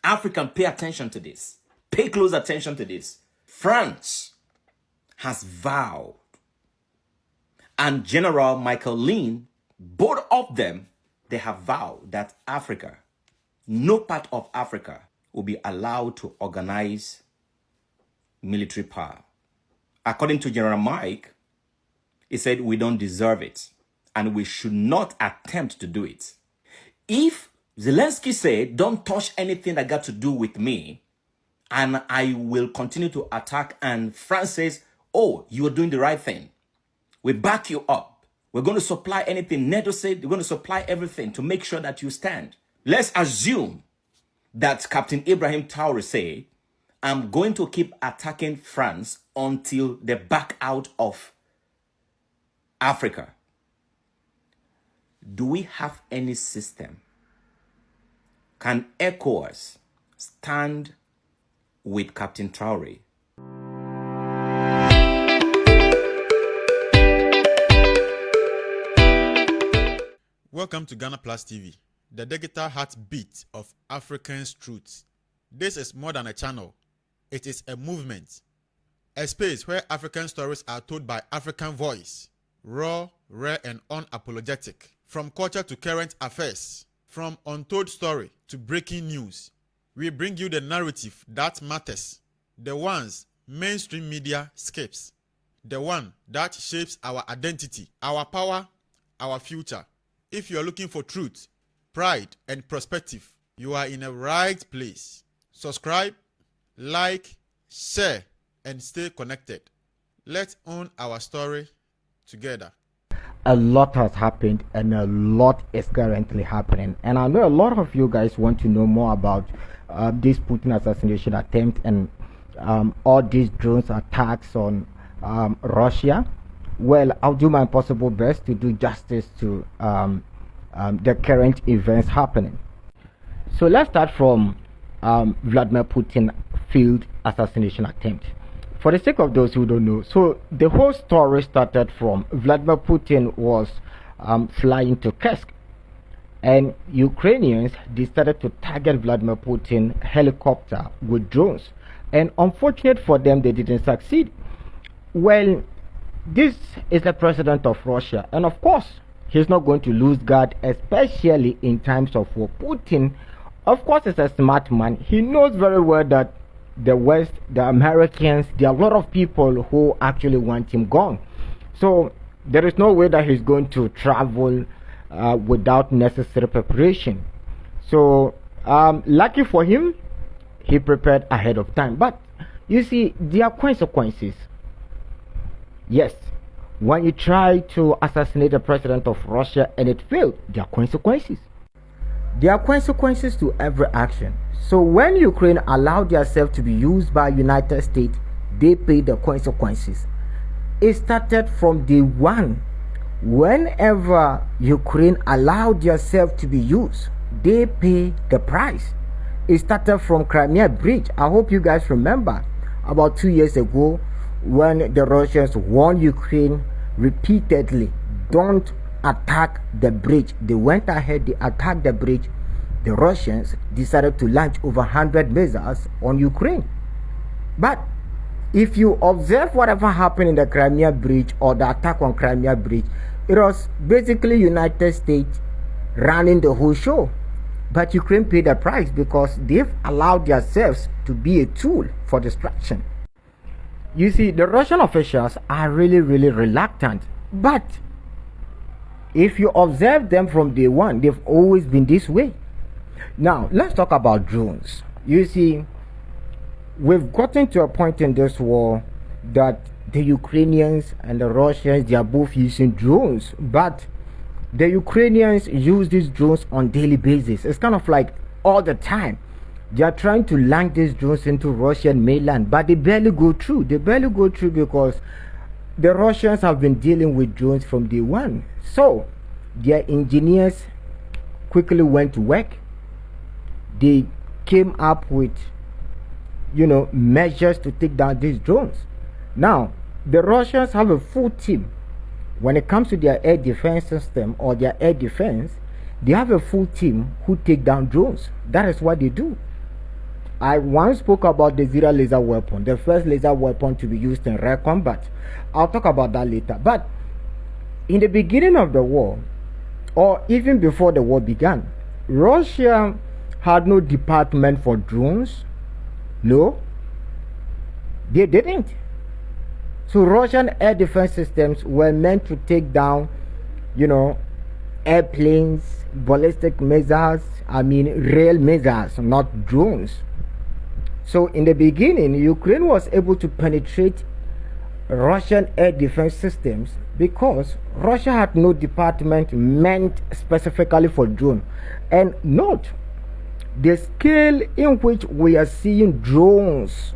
African, pay attention to this. Pay close attention to this. France has vowed, and General Michael Lynn, both of them, they have vowed that Africa, no part of Africa, will be allowed to organize military power. According to General Mike, he said we don't deserve it and we should not attempt to do it. If Zelensky said, don't touch anything that got to do with me and I will continue to attack, and France says, oh, you are doing the right thing, we back you up, we're going to supply anything. NATO said we're going to supply everything to make sure that you stand. Let's assume that Captain Ibrahim Traoré said, I'm going to keep attacking France until they back out of Africa. Do we have any system? Can ECOWAS stand with Captain Traoré? Welcome to GhanaPlusTv, the digital heartbeat of Africans' truths. This is more than a channel. It is a movement. A space where African stories are told by African voice. Raw, rare, and unapologetic. From culture to current affairs. From untold story to breaking news. We bring you the narrative that matters. The ones mainstream media skips. The one that shapes our identity, our power, our future. If you are looking for truth, pride, and perspective, you are in the right place. Subscribe, like, share, and stay connected. Let's own our story together. A lot has happened and a lot is currently happening, and I know a lot of you guys want to know more about this Putin assassination attempt and all these drones attacks on Russia. Well, I'll do my possible best to do justice to the current events happening. So let's start from Vladimir Putin failed assassination attempt. For the sake of those who don't know, so the whole story started from Vladimir Putin was flying to Kursk, and Ukrainians decided to target Vladimir Putin helicopter with drones, and unfortunate for them, they didn't succeed. Well, this is the president of Russia, and of course he's not going to lose guard, especially in times of war. Putin, of course, is a smart man. He knows very well that the West, the Americans, there are a lot of people who actually want him gone. So there is no way that he's going to travel without necessary preparation. So lucky for him, he prepared ahead of time. But you see, there are consequences. Yes, when you try to assassinate the president of Russia and it failed, there are consequences. There are consequences to every action. So when Ukraine allowed themselves to be used by United States, they paid the consequences. It started from day one. Whenever Ukraine allowed themselves to be used, they pay the price. It started from Crimea Bridge. I hope you guys remember about 2 years ago when the Russians warned Ukraine repeatedly, don't attack the bridge. They went ahead, they attacked the bridge. The Russians decided to launch over 100 missiles on Ukraine. But if you observe whatever happened in the Crimea Bridge or the attack on Crimea Bridge, it was basically United States running the whole show. But Ukraine paid the price because they've allowed themselves to be a tool for destruction. You see, the Russian officials are really reluctant. But if you observe them from day one, they've always been this way. Now, let's talk about drones. You see, we've gotten to a point in this war that the Ukrainians and the Russians, they are both using drones. But the Ukrainians use these drones on daily basis. It's kind of like all the time. They are trying to land these drones into Russian mainland, but they barely go through. They barely go through because the Russians have been dealing with drones from day one. So their engineers quickly went to work. They came up with, measures to take down these drones. Now, the Russians have a full team. When it comes to their air defense system or their air defense, they have a full team who take down drones. That is what they do. I once spoke about the zero laser weapon, the first laser weapon to be used in rare combat. I'll talk about that later. But in the beginning of the war, or even before the war began, Russia had no department for drones. No, they didn't. So Russian air defense systems were meant to take down, airplanes, ballistic missiles, real missiles, not drones. So in the beginning, Ukraine was able to penetrate Russian air defense systems because Russia had no department meant specifically for drone. And note, the scale in which we are seeing drones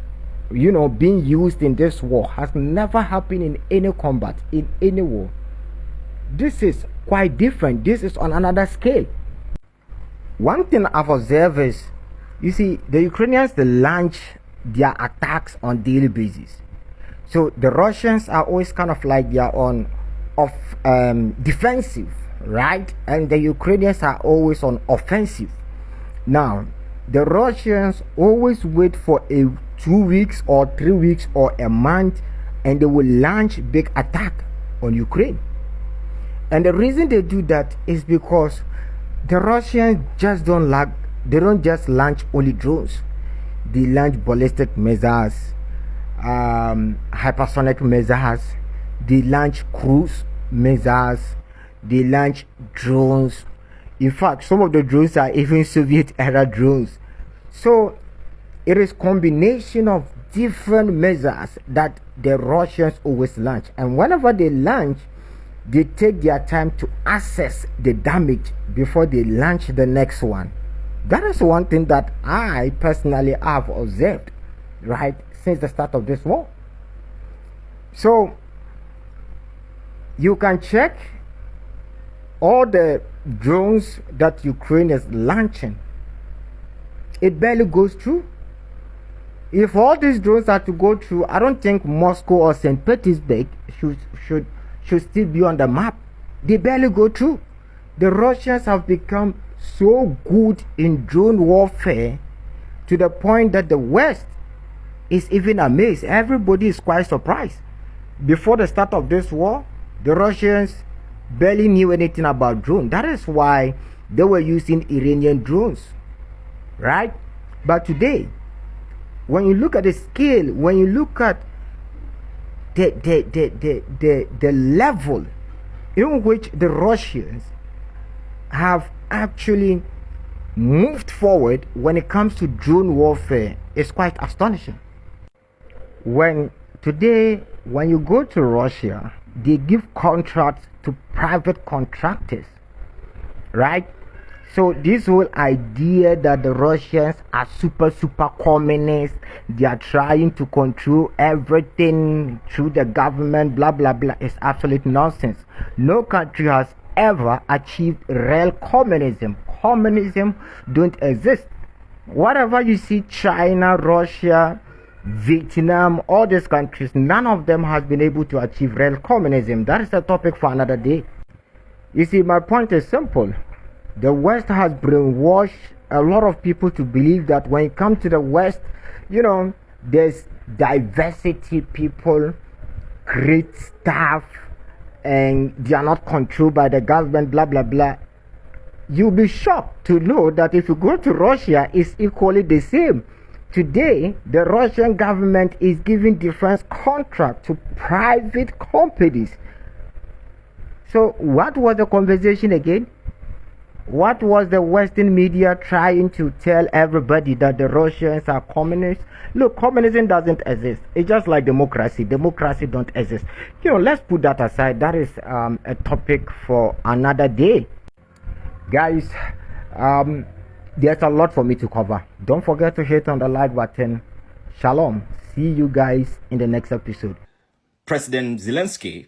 being used in this war has never happened in any combat, in any war. This is quite different. This is on another scale. One thing I've observed is, you see, the Ukrainians, they launch their attacks on daily basis. So the Russians are always kind of like they are on defensive, right? And the Ukrainians are always on offensive. Now, the Russians always wait for 2 weeks or 3 weeks or a month, and they will launch big attack on Ukraine. And the reason they do that is because the Russians just they don't just launch only drones. They launch ballistic missiles, hypersonic missiles, they launch cruise missiles, they launch drones. In fact, some of the drones are even Soviet era drones. So it is combination of different missiles that the Russians always launch, and whenever they launch, they take their time to assess the damage before they launch the next one. That is one thing that I personally have observed, right, since the start of this war. So you can check all the drones that Ukraine is launching. It barely goes through. If all these drones are to go through, I don't think Moscow or St. Petersburg should still be on the map. They barely go through. The Russians have become so good in drone warfare to the point that the West is even amazed. Everybody is quite surprised. Before the start of this war, the Russians barely knew anything about drones. That is why they were using Iranian drones, right? But today, when you look at the scale, when you look at the level in which the Russians have actually moved forward when it comes to drone warfare, is quite astonishing. When you go to Russia, they give contracts to private contractors, right? So this whole idea that the Russians are super communist, they are trying to control everything through the government, blah blah blah, is absolute nonsense. No country has ever achieved real communism. Communism don't exist. Whatever you see, China, Russia, Vietnam, all these countries, none of them has been able to achieve real communism. That is a topic for another day. You see, my point is simple. The West has brainwashed a lot of people to believe that when it comes to the West, there's diversity, people, great staff, and they are not controlled by the government, blah blah blah. You'll be shocked to know that if you go to Russia, it's equally the same. Today, the Russian government is giving defense contracts to private companies. So what was the conversation again? What was the Western media trying to tell everybody, that the Russians are communists? Look, communism doesn't exist. It's just like democracy. Democracy don't exist. Let's put that aside. That is a topic for another day. Guys, there's a lot for me to cover. Don't forget to hit on the like button. Shalom. See you guys in the next episode. President Zelensky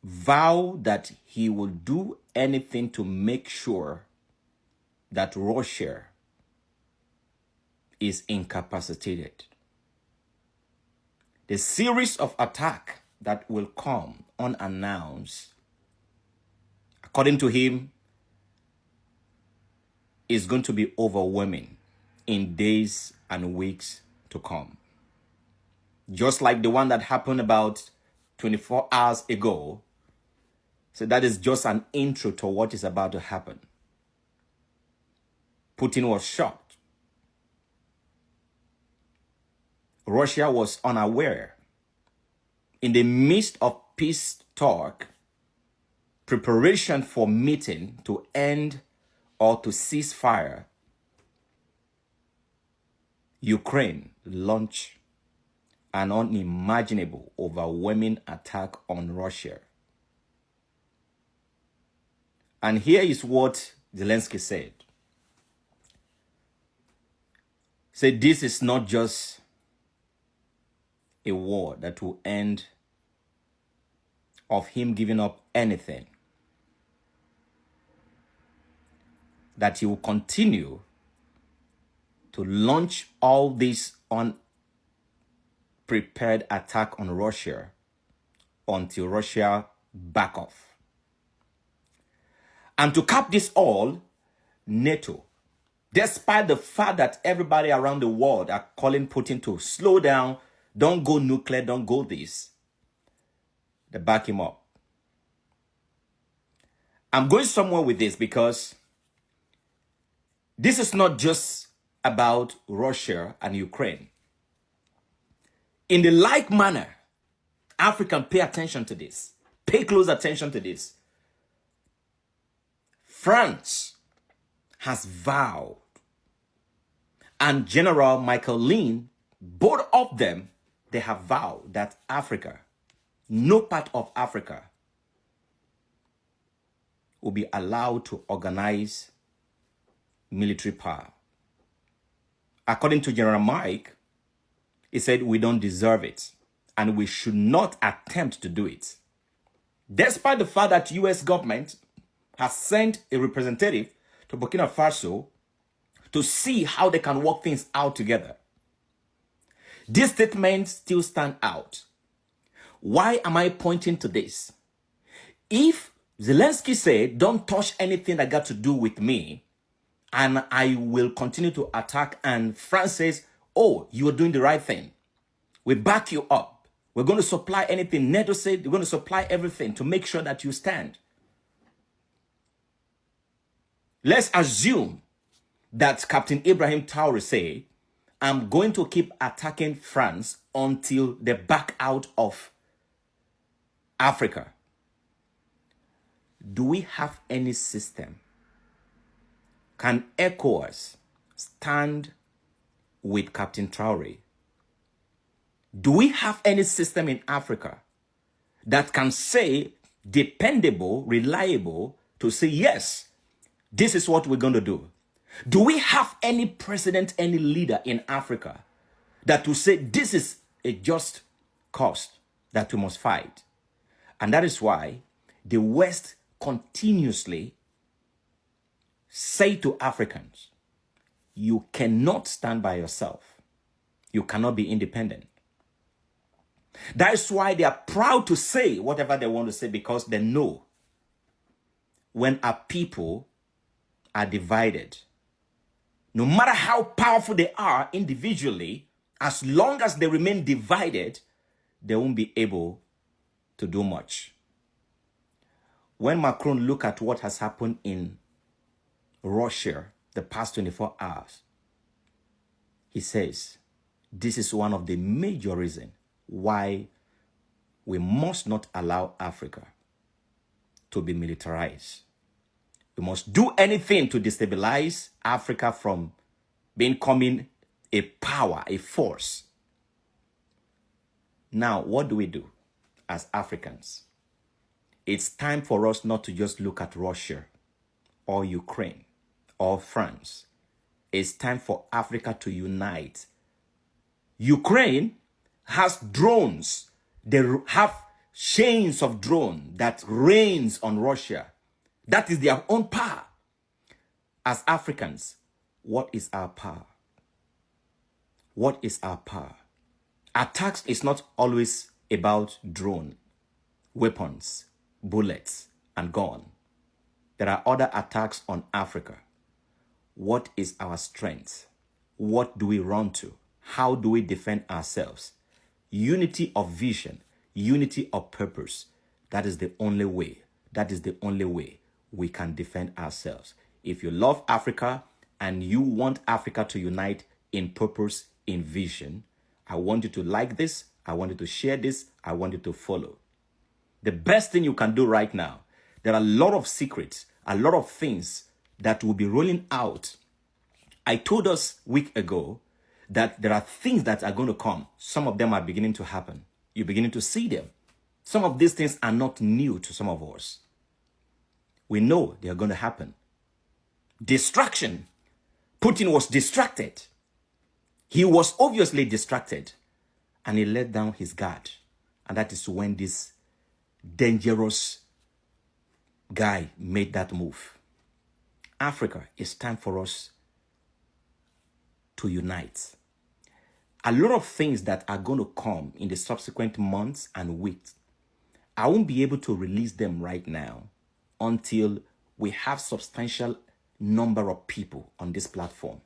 vowed that he will do anything to make sure that Russia is incapacitated. The series of attacks that will come unannounced, according to him, is going to be overwhelming in days and weeks to come. Just like the one that happened about 24 hours ago. So that is just an intro to what is about to happen. Putin was shocked. Russia was unaware. In the midst of peace talk, preparation for meeting to end or to cease fire, Ukraine launched an unimaginable, overwhelming attack on Russia. And here is what Zelensky said. Said this is not just a war that will end of him giving up anything. That he will continue to launch all this unprepared attack on Russia until Russia back off. And to cap this all, NATO, despite the fact that everybody around the world are calling Putin to slow down, don't go nuclear, don't go this, they back him up. I'm going somewhere with this because this is not just about Russia and Ukraine. In the like manner, Africa, pay attention to this. Pay close attention to this. France has vowed, and General Michael Lean, both of them, they have vowed that Africa, no part of Africa, will be allowed to organize military power. According to General Mike, he said we don't deserve it and we should not attempt to do it. Despite the fact that US government has sent a representative to Burkina Faso to see how they can work things out together. These statements still stand out. Why am I pointing to this? If Zelensky said, don't touch anything that got to do with me, and I will continue to attack, and France says, oh, you are doing the right thing. We back you up. We're going to supply anything. NATO said, we're going to supply everything to make sure that you stand. Let's assume that Captain Ibrahim Traoré say, I'm going to keep attacking France until they back out of Africa. Do we have any system? Can ECOWAS stand with Captain Traoré? Do we have any system in Africa that can say, dependable, reliable, to say, yes, this is what we're going to do? Do we have any president, any leader in Africa that will say this is a just cause that we must fight? And that is why the West continuously say to Africans, you cannot stand by yourself. You cannot be independent. That is why they are proud to say whatever they want to say, because they know when our people are divided, no matter how powerful they are individually, as long as they remain divided, they won't be able to do much. When Macron looked at what has happened in Russia the past 24 hours, he says, this is one of the major reasons why we must not allow Africa to be militarized. We must do anything to destabilize Africa from becoming a power, a force. Now, what do we do as Africans? It's time for us not to just look at Russia or Ukraine or France. It's time for Africa to unite. Ukraine has drones. They have chains of drones that rains on Russia. That is their own power. As Africans, what is our power? What is our power? Attacks is not always about drone, weapons, bullets, and gun. There are other attacks on Africa. What is our strength? what do we run to? How do we defend ourselves? Unity of vision, unity of purpose. That is the only way. That is the only way we can defend ourselves. If you love Africa and you want Africa to unite in purpose, in vision, I want you to like this. I want you to share this. I want you to follow. The best thing you can do right now, there are a lot of secrets, a lot of things that will be rolling out. I told us a week ago that there are things that are going to come. Some of them are beginning to happen. You're beginning to see them. Some of these things are not new to some of us. We know they are going to happen. Distraction. Putin was distracted. He was obviously distracted. And he let down his guard. And that is when this dangerous guy made that move. Africa, it's time for us to unite. A lot of things that are going to come in the subsequent months and weeks, I won't be able to release them right now until we have substantial number of people on this platform.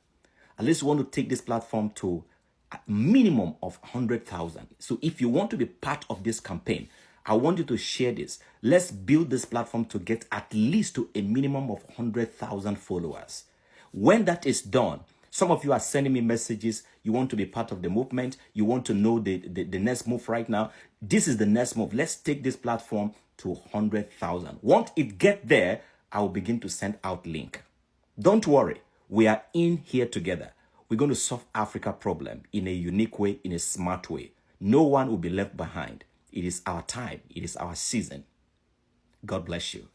At least we want to take this platform to a minimum of 100,000. So if you want to be part of this campaign, I want you to share this. Let's build this platform to get at least to a minimum of 100,000 followers. When that is done, some of you are sending me messages. You want to be part of the movement. You want to know the next move right now. This is the next move. Let's take this platform to 100,000. Once it gets there, I will begin to send out link. Don't worry. We are in here together. We're going to solve Africa problem in a unique way, in a smart way. No one will be left behind. It is our time. It is our season. God bless you.